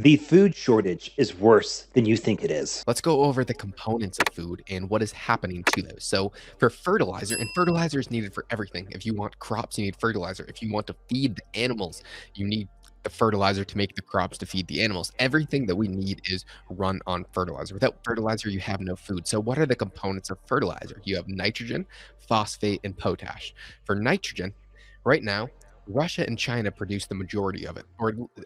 The food shortage is worse than you think it is. Let's go over the components of food and what is happening to those. So, for fertilizer, and fertilizer is needed for everything. If you want crops, you need fertilizer. If you want to feed the animals, you need the fertilizer to make the crops to feed the animals. Everything that we need is run on fertilizer. Without fertilizer, you have no food. So, what are the components of fertilizer? You have nitrogen, phosphate, and potash. For nitrogen, right now, Russia and China produce the majority of it,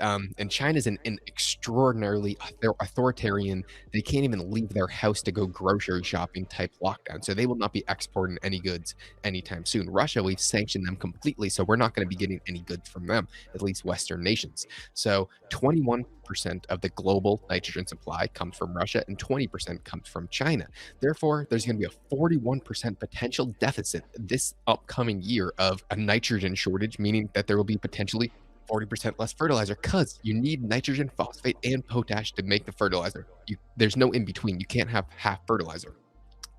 and China's an extraordinarily authoritarian. They can't even leave their house to go grocery shopping type lockdown, so they will not be exporting any goods anytime soon. Russia, we've sanctioned them completely, so we're not going to be getting any goods from them, at least Western nations. So 21% of the global nitrogen supply comes from Russia, and 20% comes from China. Therefore, there's going to be a 41% potential deficit this upcoming year of a nitrogen shortage, meaning that there will be potentially 40% less fertilizer because you need nitrogen, phosphate, and potash to make the fertilizer. There's no in between. You can't have half fertilizer.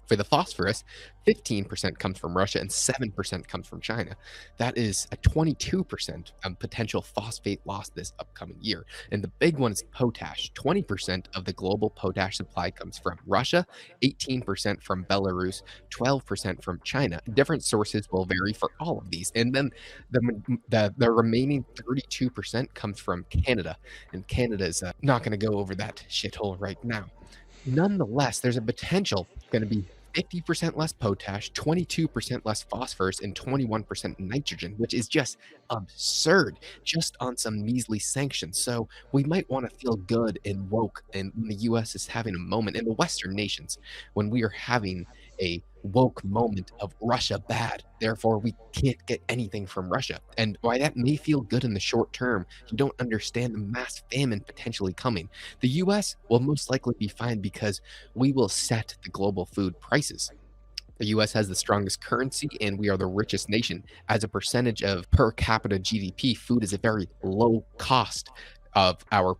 For the phosphorus, 15% comes from Russia and 7% comes from China. That is a 22% potential phosphate loss this upcoming year. And the big one is potash. 20% of the global potash supply comes from Russia, 18% from Belarus, 12% from China. Different sources will vary for all of these. And then the remaining 32% comes from Canada. And Canada is not going to go over that shithole right now. Nonetheless, there's a potential going to be 50% less potash, 22% less phosphorus, and 21% nitrogen, which is just absurd just on some measly sanctions. So we might want to feel good and woke, and when the US is having a moment, in the Western nations, when we are having a woke moment of Russia bad. Therefore, we can't get anything from Russia. And while that may feel good in the short term, you don't understand the mass famine potentially coming. The US will most likely be fine because we will set the global food prices. The US has the strongest currency and we are the richest nation. As a percentage of per capita GDP, food is a very low cost of our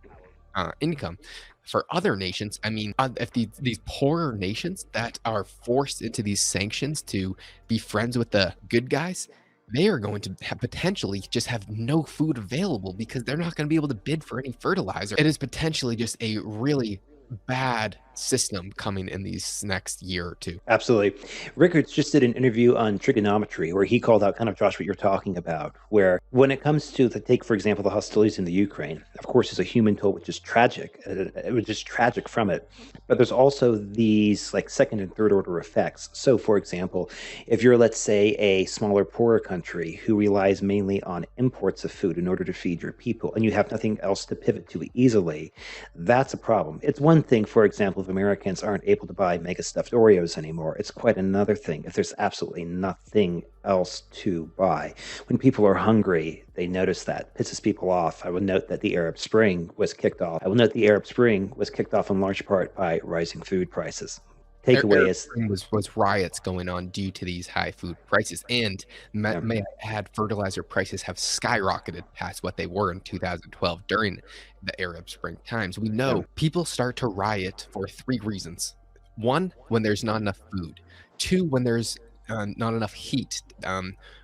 income. For other nations, I mean, if these poorer nations that are forced into these sanctions to be friends with the good guys, they are going to potentially just have no food available because they're not going to be able to bid for any fertilizer. It is potentially just a really bad system coming in these next year or two. Absolutely. Rickards just did an interview on trigonometry where he called out kind of, Josh, what you're talking about, where when it comes to, take, for example, the hostilities in the Ukraine, of course, there's a human toll, which is tragic. It was just tragic from it. But there's also these like second and third order effects. So, for example, if you're, let's say, a smaller, poorer country who relies mainly on imports of food in order to feed your people, and you have nothing else to pivot to easily, that's a problem. It's one thing, for example, if Americans aren't able to buy mega stuffed Oreos anymore. It's quite another thing if there's absolutely nothing else to buy. When people are hungry, they notice that. Pisses people off. I will note that the Arab Spring was kicked off. I will note the Arab Spring was kicked off in large part by rising food prices. Takeaway is was riots going on due to these high food prices, and may I add, fertilizer prices have skyrocketed past what they were in 2012 during the Arab Spring times. We know people start to riot for three reasons: one, when there's not enough food; two, when there's not enough heat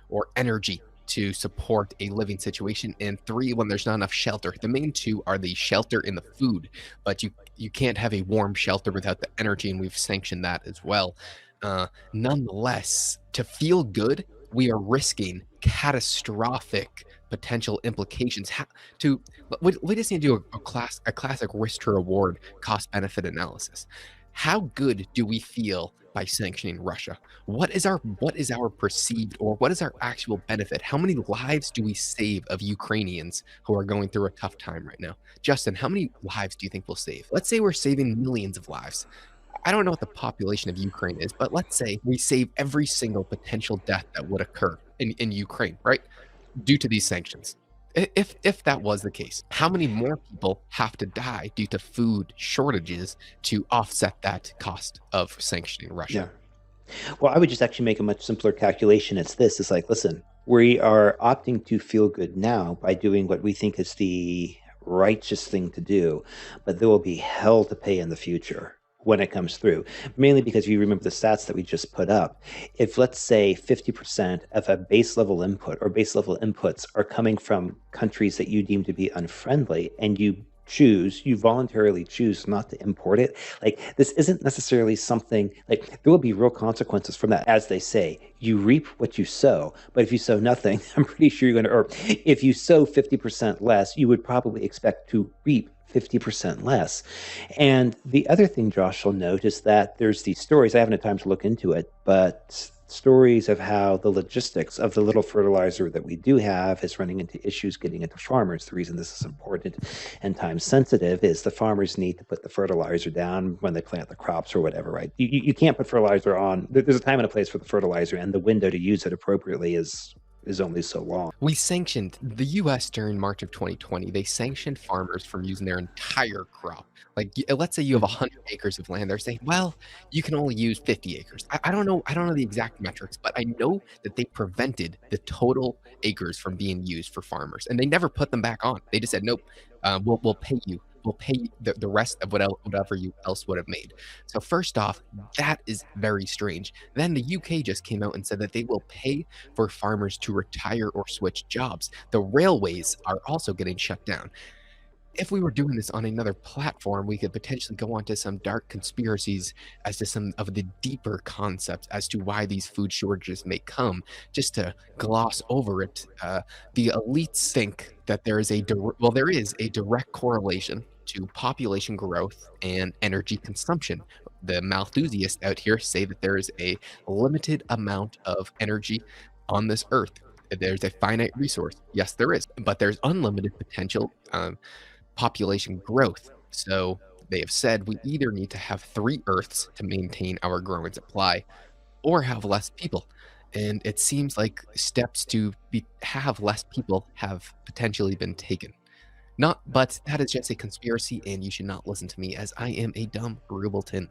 or energy to support a living situation, and three, when there's not enough shelter. The main two are the shelter and the food, but you can't have a warm shelter without the energy, and we've sanctioned that as well. Nonetheless, to feel good, we are risking catastrophic potential implications. We just need to do a classic risk to reward cost benefit analysis. How good do we feel by sanctioning Russia? What is our perceived, or what is our actual benefit? How many lives do we save of Ukrainians who are going through a tough time right now? Justin, how many lives do you think we'll save? Let's say we're saving millions of lives. I don't know what the population of Ukraine is, but let's say we save every single potential death that would occur in Ukraine, right? Due to these sanctions. If that was the case, how many more people have to die due to food shortages to offset that cost of sanctioning Russia? Yeah. Well, I would just actually make a much simpler calculation. It's like, listen, we are opting to feel good now by doing what we think is the righteous thing to do, but there will be hell to pay in the future when it comes through, mainly because if you remember the stats that we just put up, if let's say 50% of a base level input or base level inputs are coming from countries that you deem to be unfriendly, and you you voluntarily choose not to import it. Like, this isn't necessarily something like there will be real consequences from that. As they say, you reap what you sow. But if you sow nothing, I'm pretty sure you're going to, or if you sow 50% less, you would probably expect to reap 50% less. And the other thing, Josh, will note is that there's these stories. I haven't had time to look into it, but stories of how the logistics of the little fertilizer that we do have is running into issues getting into farmers. The reason this is important and time sensitive is the farmers need to put the fertilizer down when they plant the crops or whatever, right? You can't put fertilizer on. There's a time and a place for the fertilizer, and the window to use it appropriately is only so long. We sanctioned the US during March of 2020. They sanctioned farmers from using their entire crop. Like, let's say you have Mhm. 100 acres of land. They're saying, well, you can only use 50 acres. I don't know. I don't know the exact metrics, but I know that they prevented the total acres from being used for farmers, and they never put them back on. They just said, nope, we'll pay you. We'll pay you the rest of whatever you else would have made. So first off, that is very strange. Then the UK just came out and said that they will pay for farmers to retire or switch jobs. The railways are also getting shut down. If we were doing this on another platform, we could potentially go on to some dark conspiracies as to some of the deeper concepts as to why these food shortages may come. Just to gloss over it, the elites think that there is a direct correlation to population growth and energy consumption. The Malthusiasts out here say that there is a limited amount of energy on this earth. There's a finite resource. Yes, there is, but there's unlimited potential population growth. So they have said we either need to have three Earths to maintain our growing supply or have less people. And it seems like steps to have less people have potentially been taken. Not, but that is just a conspiracy, and you should not listen to me as I am a dumb Rubleton.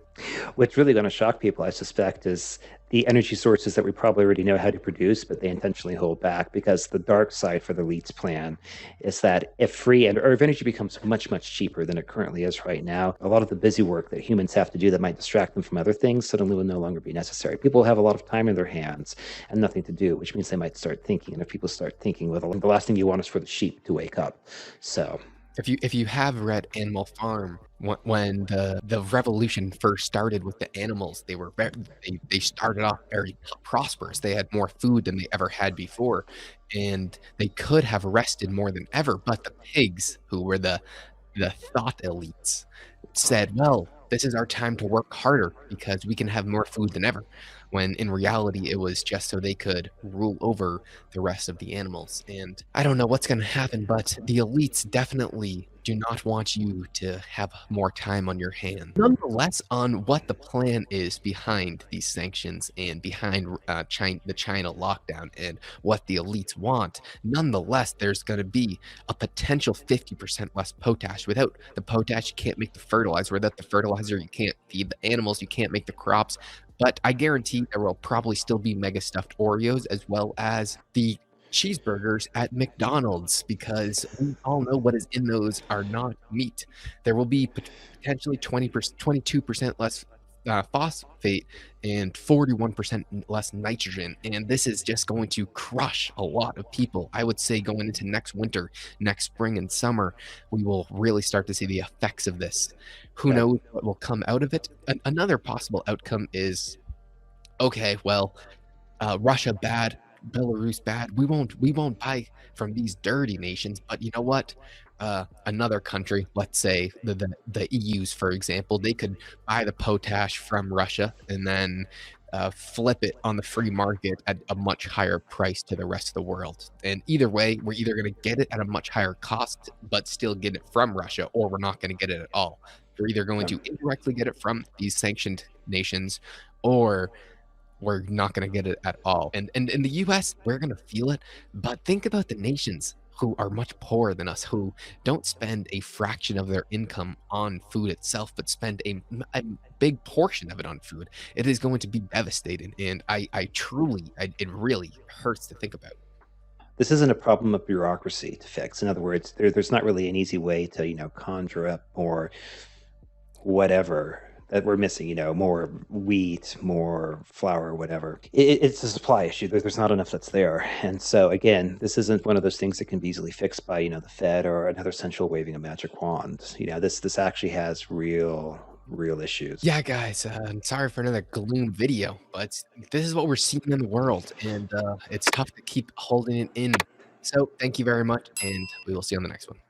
What's really going to shock people, I suspect, is the energy sources that we probably already know how to produce, but they intentionally hold back because the dark side for the elites plan is that if free and or if energy becomes much, much cheaper than it currently is right now, a lot of the busy work that humans have to do that might distract them from other things suddenly will no longer be necessary. People have a lot of time in their hands and nothing to do, which means they might start thinking. And if people start thinking, well, the last thing you want is for the sheep to wake up. So If you have read Animal Farm, when the revolution first started with the animals, they started off very prosperous. They had more food than they ever had before, and they could have rested more than ever. But the pigs, who were the thought elites, said, "Well, this is our time to work harder because we can have more food than ever." When in reality, it was just so they could rule over the rest of the animals. And I don't know what's going to happen, but the elites definitely do not want you to have more time on your hands. Nonetheless, on what the plan is behind these sanctions and behind the China lockdown and what the elites want, nonetheless, there's going to be a potential 50% less potash. Without the potash, you can't make the fertilizer. Without the fertilizer, you can't feed the animals, you can't make the crops. But I guarantee there will probably still be mega stuffed Oreos as well as the cheeseburgers at McDonald's because we all know what is in those are not meat. There will be potentially 20%, 22% less phosphate and 41% less nitrogen. And this is just going to crush a lot of people. I would say going into next winter, next spring, and summer, we will really start to see the effects of this. Who that knows what will come out of it? Another possible outcome is okay, well, Russia bad, Belarus bad. We won't buy from these dirty nations. But you know what? Another country, let's say the EU's, for example, they could buy the potash from Russia and then flip it on the free market at a much higher price to the rest of the world. And either way, we're either going to get it at a much higher cost, but still get it from Russia, or we're not going to get it at all. We're either going to indirectly get it from these sanctioned nations, or we're not going to get it at all. And in the US, we're going to feel it. But think about the nations who are much poorer than us, who don't spend a fraction of their income on food itself, but spend a big portion of it on food. It is going to be devastating. And it really hurts to think about. this isn't a problem of bureaucracy to fix. In other words, there's not really an easy way to conjure up or whatever that we're missing, more wheat, more flour, whatever. It's a supply issue. There's not enough that's there. And so, again, this isn't one of those things that can be easily fixed by, the Fed or another central waving a magic wand. This actually has real issues. Yeah, guys, I'm sorry for another gloom video, but this is what we're seeing in the world, and it's tough to keep holding it in. So thank you very much, and we will see you on the next one.